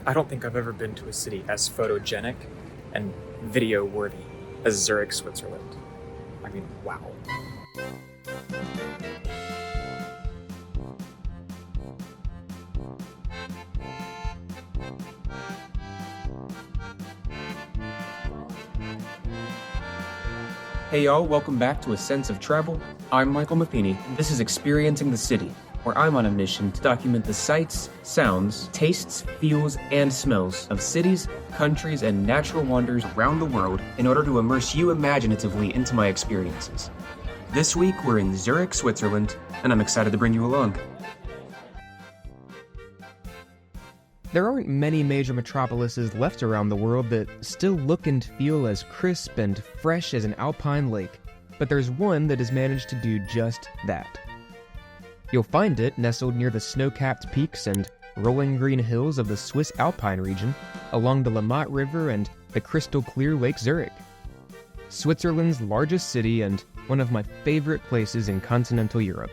I don't think I've ever been to a city as photogenic and video-worthy as Zurich, Switzerland. I mean, wow. Hey y'all, welcome back to A Sense of Travel. I'm Michael Matheny. This is Experiencing the City, where I'm on a mission to document the sights, sounds, tastes, feels, and smells of cities, countries, and natural wonders around the world in order to immerse you imaginatively into my experiences. This week, we're in Zurich, Switzerland, and I'm excited to bring you along. There aren't many major metropolises left around the world that still look and feel as crisp and fresh as an Alpine lake, but there's one that has managed to do just that. You'll find it nestled near the snow-capped peaks and rolling green hills of the Swiss Alpine region, along the Limmat River and the crystal-clear Lake Zurich. Switzerland's largest city and one of my favorite places in continental Europe.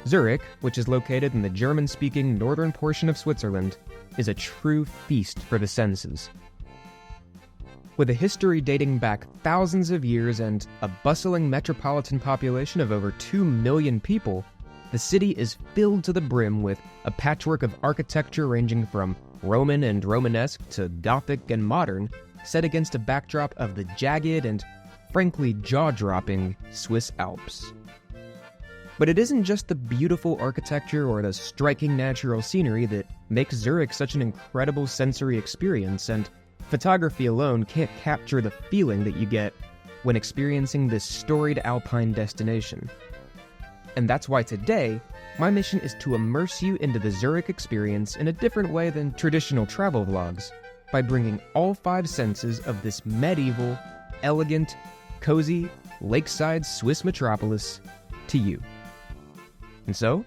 Zurich, which is located in the German-speaking northern portion of Switzerland, is a true feast for the senses. With a history dating back thousands of years and a bustling metropolitan population of over 2 million people, the city is filled to the brim with a patchwork of architecture ranging from Roman and Romanesque to Gothic and modern, set against a backdrop of the jagged and, frankly, jaw-dropping Swiss Alps. But it isn't just the beautiful architecture or the striking natural scenery that makes Zurich such an incredible sensory experience, and photography alone can't capture the feeling that you get when experiencing this storied Alpine destination. And that's why today, my mission is to immerse you into the Zurich experience in a different way than traditional travel vlogs, by bringing all 5 senses of this medieval, elegant, cozy, lakeside Swiss metropolis to you. And so,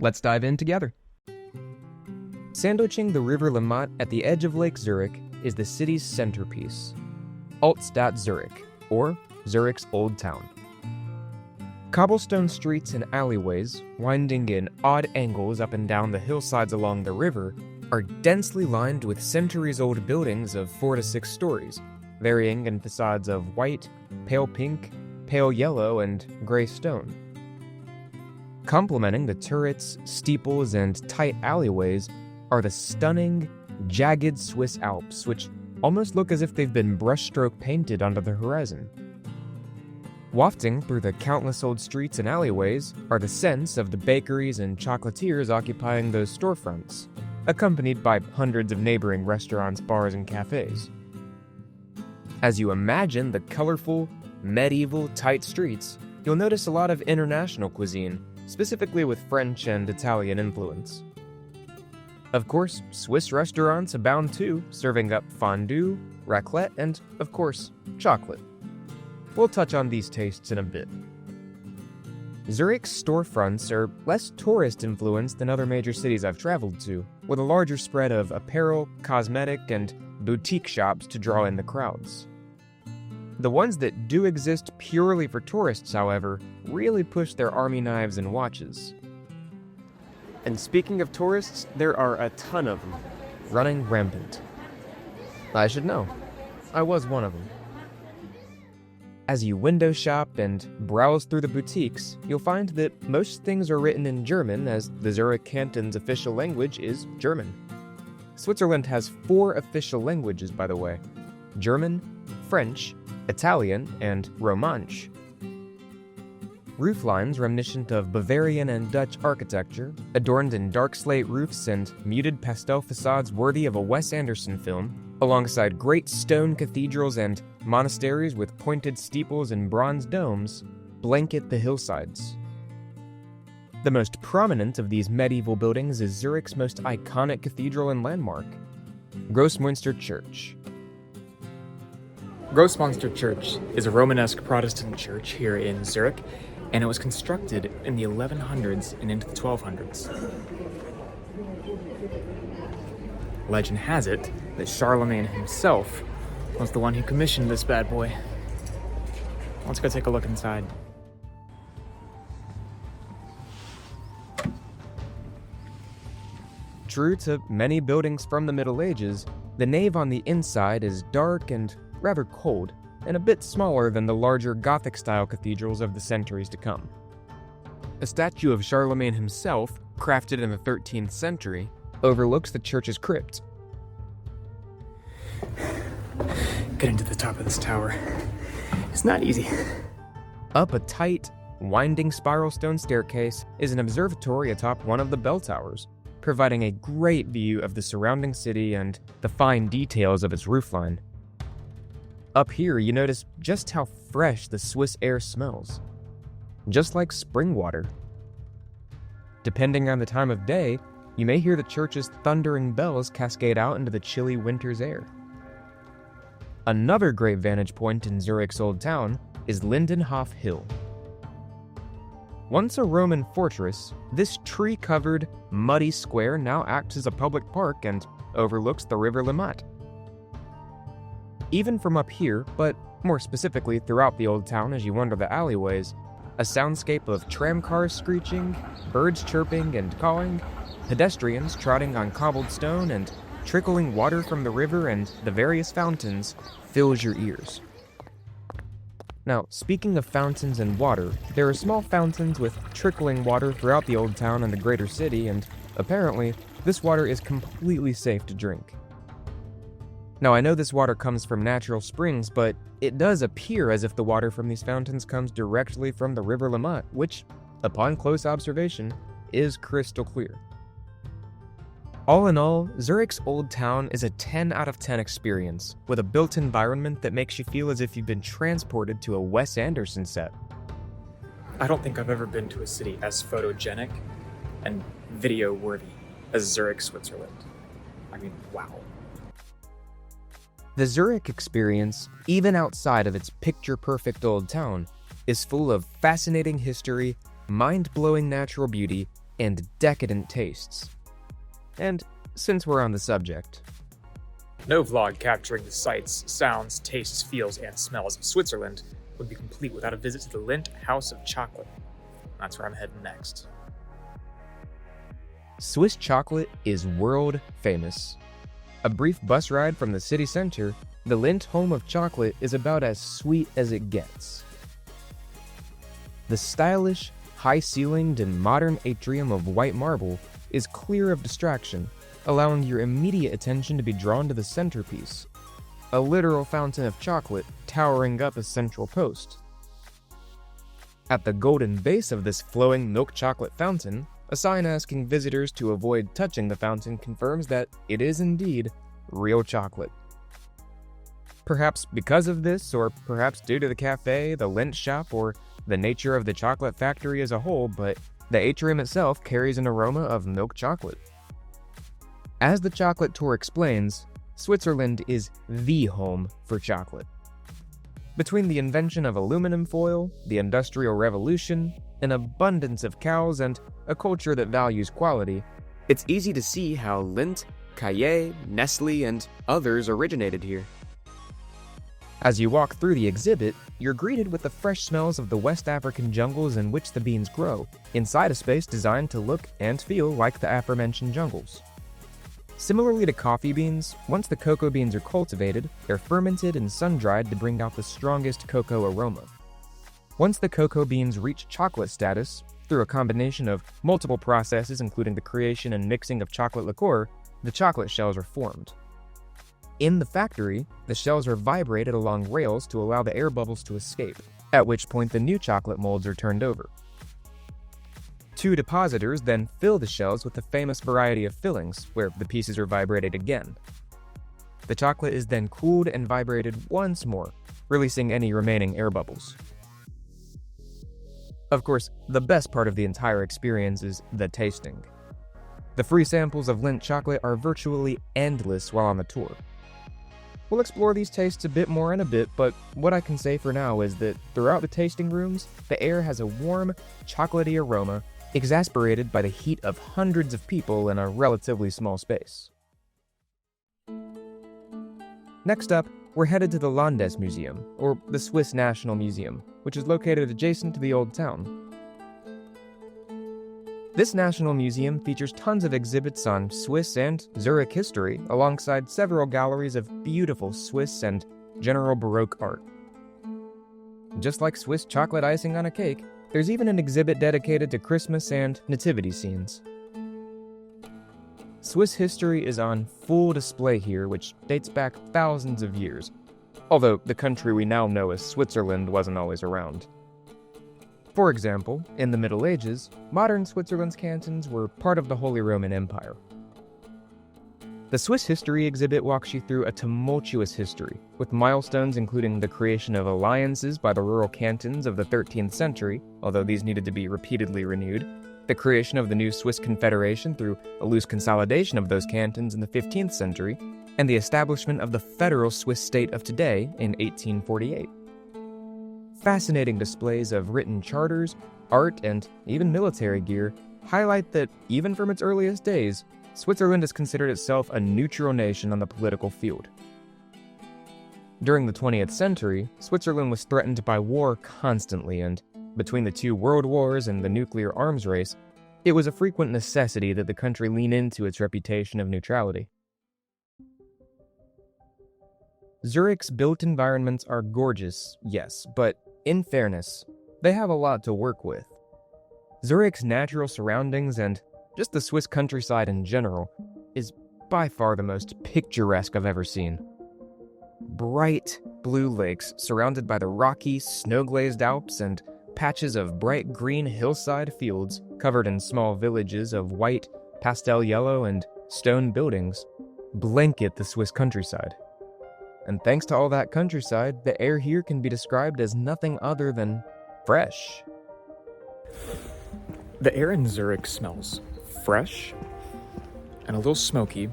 let's dive in together. Sandwiching the River Limmat at the edge of Lake Zurich is the city's centerpiece, Altstadt Zurich, or Zurich's Old Town. Cobblestone streets and alleyways, winding in odd angles up and down the hillsides along the river, are densely lined with centuries-old buildings of 4 to 6 stories, varying in facades of white, pale pink, pale yellow, and gray stone. Complementing the turrets, steeples, and tight alleyways are the stunning, jagged Swiss Alps, which almost look as if they've been brushstroke painted onto the horizon. Wafting through the countless old streets and alleyways are the scents of the bakeries and chocolatiers occupying those storefronts, accompanied by hundreds of neighboring restaurants, bars, and cafes. As you imagine the colorful, medieval, tight streets, you'll notice a lot of international cuisine, specifically with French and Italian influence. Of course, Swiss restaurants abound too, serving up fondue, raclette, and, of course, chocolate. We'll touch on these tastes in a bit. Zurich's storefronts are less tourist-influenced than other major cities I've traveled to, with a larger spread of apparel, cosmetic, and boutique shops to draw in the crowds. The ones that do exist purely for tourists, however, really push their army knives and watches. And speaking of tourists, there are a ton of them, running rampant. I should know. I was one of them. As you window shop and browse through the boutiques, you'll find that most things are written in German, as the Zurich canton's official language is German. Switzerland has 4 official languages, by the way: German, French, Italian, and Romansh. Rooflines reminiscent of Bavarian and Dutch architecture, adorned in dark slate roofs and muted pastel facades worthy of a Wes Anderson film, alongside great stone cathedrals and monasteries with pointed steeples and bronze domes, blanket the hillsides. The most prominent of these medieval buildings is Zurich's most iconic cathedral and landmark, Grossmünster Church. Grossmünster Church is a Romanesque Protestant church here in Zurich, and it was constructed in the 1100s and into the 1200s. Legend has it that Charlemagne himself was the one who commissioned this bad boy. Let's go take a look inside. True to many buildings from the Middle Ages, the nave on the inside is dark and rather cold, and a bit smaller than the larger Gothic-style cathedrals of the centuries to come. A statue of Charlemagne himself, crafted in the 13th century, overlooks the church's crypt. Getting to the top of this tower is not easy. Up a tight, winding spiral stone staircase is an observatory atop one of the bell towers, providing a great view of the surrounding city and the fine details of its roofline. Up here, you notice just how fresh the Swiss air smells, just like spring water. Depending on the time of day, you may hear the church's thundering bells cascade out into the chilly winter's air. Another great vantage point in Zurich's old town is Lindenhof Hill. Once a Roman fortress, this tree-covered, muddy square now acts as a public park and overlooks the river Limmat. Even from up here, but more specifically throughout the old town as you wander the alleyways, a soundscape of tram cars screeching, birds chirping and calling, pedestrians trotting on cobbled stone, and trickling water from the river and the various fountains fills your ears. Now, speaking of fountains and water, there are small fountains with trickling water throughout the old town and the greater city, and apparently, this water is completely safe to drink. Now, I know this water comes from natural springs, but it does appear as if the water from these fountains comes directly from the River Limmat, which, upon close observation, is crystal clear. All in all, Zurich's old town is a 10 out of 10 experience, with a built environment that makes you feel as if you've been transported to a Wes Anderson set. I don't think I've ever been to a city as photogenic and video-worthy as Zurich, Switzerland. I mean, wow. The Zurich experience, even outside of its picture-perfect old town, is full of fascinating history, mind-blowing natural beauty, and decadent tastes. And since we're on the subject, No vlog capturing the sights, sounds, tastes, feels, and smells of Switzerland would be complete without a visit to the Lindt House of Chocolate. That's where I'm heading next. Swiss chocolate is world famous. A brief bus ride from the city center, the Lindt home of chocolate is about as sweet as it gets. The stylish, high-ceilinged, and modern atrium of white marble is clear of distraction, allowing your immediate attention to be drawn to the centerpiece, a literal fountain of chocolate towering up a central post. At the golden base of this flowing milk chocolate fountain, a sign asking visitors to avoid touching the fountain confirms that it is indeed real chocolate. Perhaps because of this, or perhaps due to the cafe, the Lindt shop, or the nature of the chocolate factory as a whole, but the atrium itself carries an aroma of milk chocolate. As the chocolate tour explains, Switzerland is the home for chocolate. Between the invention of aluminum foil, the Industrial Revolution, an abundance of cows, and a culture that values quality, it's easy to see how Lindt, Caillet, Nestle, and others originated here. As you walk through the exhibit, you're greeted with the fresh smells of the West African jungles in which the beans grow, inside a space designed to look and feel like the aforementioned jungles. Similarly to coffee beans, once the cocoa beans are cultivated, they're fermented and sun-dried to bring out the strongest cocoa aroma. Once the cocoa beans reach chocolate status, through a combination of multiple processes including the creation and mixing of chocolate liqueur, the chocolate shells are formed. In the factory, the shells are vibrated along rails to allow the air bubbles to escape, at which point the new chocolate molds are turned over. Two depositors then fill the shells with the famous variety of fillings, where the pieces are vibrated again. The chocolate is then cooled and vibrated once more, releasing any remaining air bubbles. Of course, the best part of the entire experience is the tasting. The free samples of Lindt chocolate are virtually endless while on the tour. We'll explore these tastes a bit more in a bit, but what I can say for now is that throughout the tasting rooms, the air has a warm, chocolatey aroma, exasperated by the heat of hundreds of people in a relatively small space. Next up, we're headed to the Landesmuseum, or the Swiss National Museum, which is located adjacent to the Old Town. This national museum features tons of exhibits on Swiss and Zurich history, alongside several galleries of beautiful Swiss and general Baroque art. Just like Swiss chocolate icing on a cake, there's even an exhibit dedicated to Christmas and nativity scenes. Swiss history is on full display here, which dates back thousands of years, although the country we now know as Switzerland wasn't always around. For example, in the Middle Ages, modern Switzerland's cantons were part of the Holy Roman Empire. The Swiss History exhibit walks you through a tumultuous history, with milestones including the creation of alliances by the rural cantons of the 13th century, although these needed to be repeatedly renewed, the creation of the new Swiss Confederation through a loose consolidation of those cantons in the 15th century, and the establishment of the federal Swiss state of today in 1848. Fascinating displays of written charters, art, and even military gear highlight that, even from its earliest days, Switzerland has considered itself a neutral nation on the political field. During the 20th century, Switzerland was threatened by war constantly, and between the two world wars and the nuclear arms race, it was a frequent necessity that the country lean into its reputation of neutrality. Zurich's built environments are gorgeous, yes, but in fairness, they have a lot to work with. Zurich's natural surroundings and just the Swiss countryside in general is by far the most picturesque I've ever seen. Bright blue lakes surrounded by the rocky, snow-glazed Alps and patches of bright green hillside fields covered in small villages of white, pastel yellow, and stone buildings blanket the Swiss countryside. And thanks to all that countryside, the air here can be described as nothing other than fresh. The air in Zurich smells fresh and a little smoky,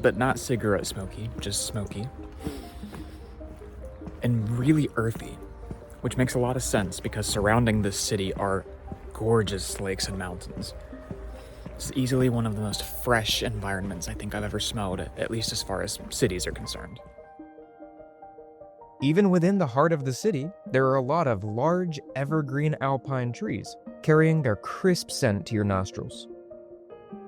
but not cigarette smoky, just smoky, and really earthy, which makes a lot of sense because surrounding this city are gorgeous lakes and mountains. It's easily one of the most fresh environments I think I've ever smelled, at least as far as cities are concerned. Even within the heart of the city, there are a lot of large, evergreen alpine trees, carrying their crisp scent to your nostrils.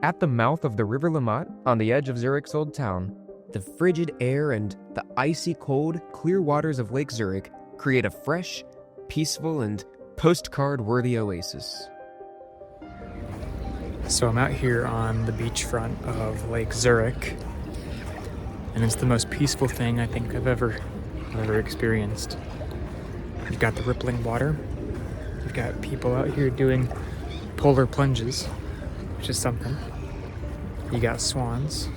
At the mouth of the River Limmat, on the edge of Zurich's old town, the frigid air and the icy cold, clear waters of Lake Zurich create a fresh, peaceful, and postcard-worthy oasis. So I'm out here on the beachfront of Lake Zurich, and it's the most peaceful thing I think I've ever experienced. You've got the rippling water. You've got people out here doing polar plunges, which is something. You got swans.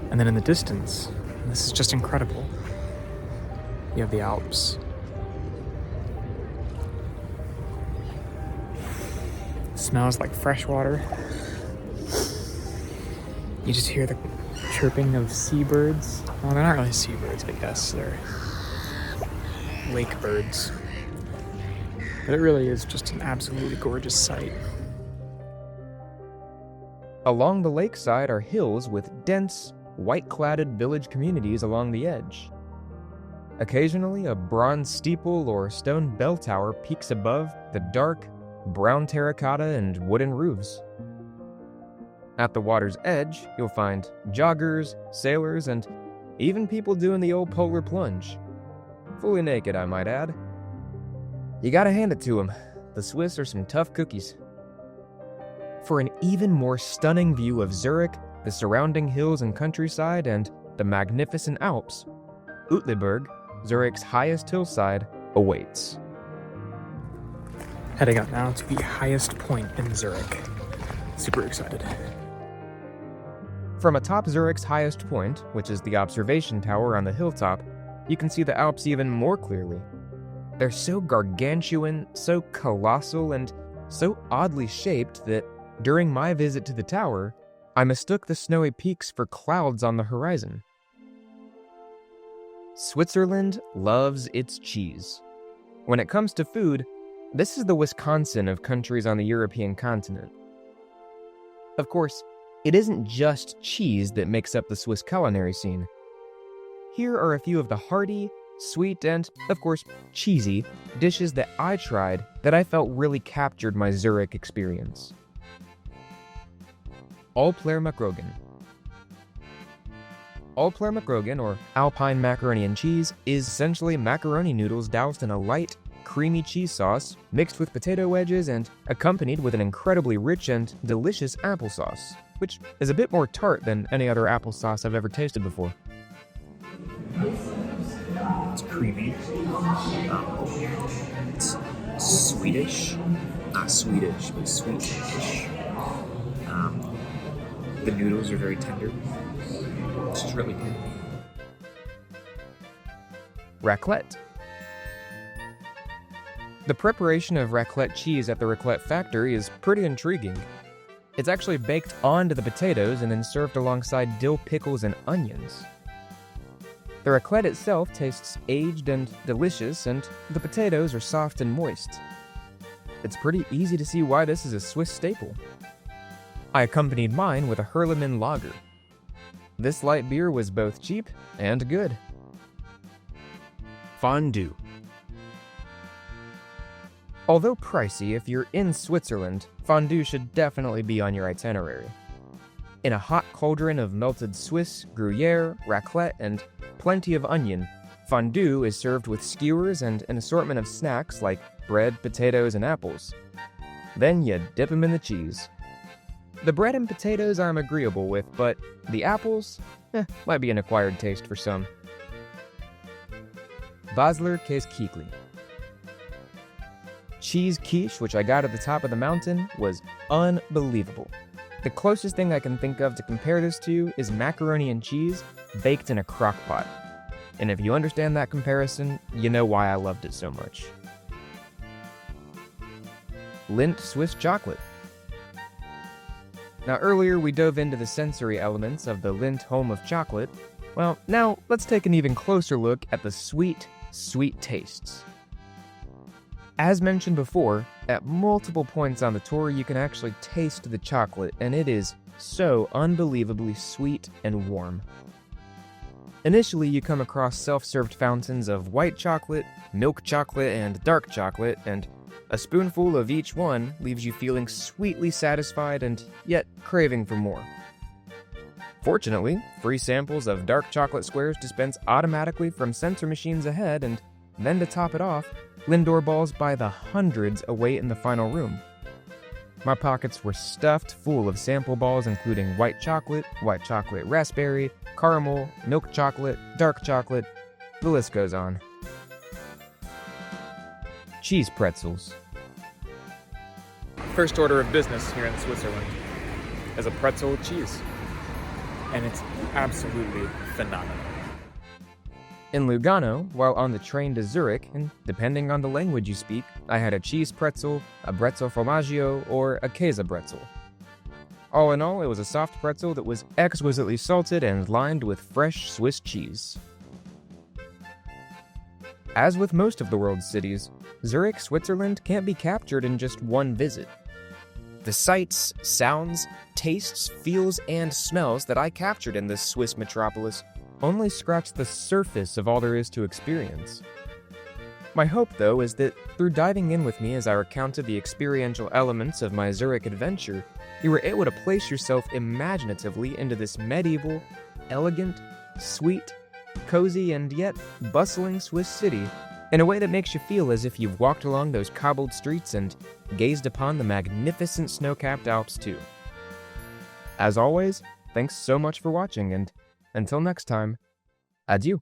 And then in the distance, and this is just incredible, you have the Alps. It smells like fresh water. You just hear the chirping of seabirds. Well, they're not really seabirds, I guess. They're lake birds. But it really is just an absolutely gorgeous sight. Along the lakeside are hills with dense, white-cladded village communities along the edge. Occasionally, a bronze steeple or stone bell tower peeks above the dark, brown terracotta and wooden roofs. At the water's edge, you'll find joggers, sailors, and even people doing the old polar plunge. Fully naked, I might add. You gotta hand it to them. The Swiss are some tough cookies. For an even more stunning view of Zurich, the surrounding hills and countryside, and the magnificent Alps, Uetliberg, Zurich's highest hillside, awaits. Heading up now to the highest point in Zurich. Super excited. From atop Zurich's highest point, which is the observation tower on the hilltop, you can see the Alps even more clearly. They're so gargantuan, so colossal, and so oddly shaped that during my visit to the tower, I mistook the snowy peaks for clouds on the horizon. Switzerland loves its cheese. When it comes to food, this is the Wisconsin of countries on the European continent. Of course, it isn't just cheese that makes up the Swiss culinary scene. Here are a few of the hearty, sweet, and, of course, cheesy dishes that I tried that I felt really captured my Zurich experience. Makrogen. Makrogen, or Alpine macaroni and cheese, is essentially macaroni noodles doused in a light, creamy cheese sauce, mixed with potato wedges and accompanied with an incredibly rich and delicious applesauce, which is a bit more tart than any other applesauce I've ever tasted before. It's creamy. It's Swedish. Not Swedish, but sweetish. The noodles are very tender. It's just really good. Raclette. The preparation of raclette cheese at the raclette factory is pretty intriguing. It's actually baked onto the potatoes and then served alongside dill pickles and onions. The raclette itself tastes aged and delicious, and the potatoes are soft and moist. It's pretty easy to see why this is a Swiss staple. I accompanied mine with a Hurlemann lager. This light beer was both cheap and good. Fondue. Although pricey, if you're in Switzerland, fondue should definitely be on your itinerary. In a hot cauldron of melted Swiss, Gruyere, raclette, and plenty of onion, fondue is served with skewers and an assortment of snacks like bread, potatoes, and apples. Then you dip them in the cheese. The bread and potatoes I'm agreeable with, but the apples, might be an acquired taste for some. Basler Käseküchli. Cheese quiche, which I got at the top of the mountain, was unbelievable. The closest thing I can think of to compare this to is macaroni and cheese baked in a crock pot. And if you understand that comparison, you know why I loved it so much. Lindt Swiss chocolate. Now earlier we dove into the sensory elements of the Lindt home of chocolate. Well, now let's take an even closer look at the sweet, sweet tastes. As mentioned before, at multiple points on the tour you can actually taste the chocolate, and it is so unbelievably sweet and warm. Initially you come across self-served fountains of white chocolate, milk chocolate, and dark chocolate, and a spoonful of each one leaves you feeling sweetly satisfied and yet craving for more. Fortunately, free samples of dark chocolate squares dispense automatically from sensor machines ahead, and then to top it off, Lindor balls by the hundreds await in the final room. My pockets were stuffed full of sample balls including white chocolate raspberry, caramel, milk chocolate, dark chocolate, the list goes on. Cheese pretzels. First order of business here in Switzerland is a pretzel with cheese. And it's absolutely phenomenal. In Lugano, while on the train to Zurich, and depending on the language you speak, I had a cheese pretzel, a bretzel formaggio, or a Käse bretzel. All in all, it was a soft pretzel that was exquisitely salted and lined with fresh Swiss cheese. As with most of the world's cities, Zurich, Switzerland can't be captured in just one visit. The sights, sounds, tastes, feels, and smells that I captured in this Swiss metropolis only scratch the surface of all there is to experience. My hope, though, is that through diving in with me as I recounted the experiential elements of my Zurich adventure, you were able to place yourself imaginatively into this medieval, elegant, sweet, cozy, and yet bustling Swiss city in a way that makes you feel as if you've walked along those cobbled streets and gazed upon the magnificent snow-capped Alps too. As always, thanks so much for watching, and until next time, adieu.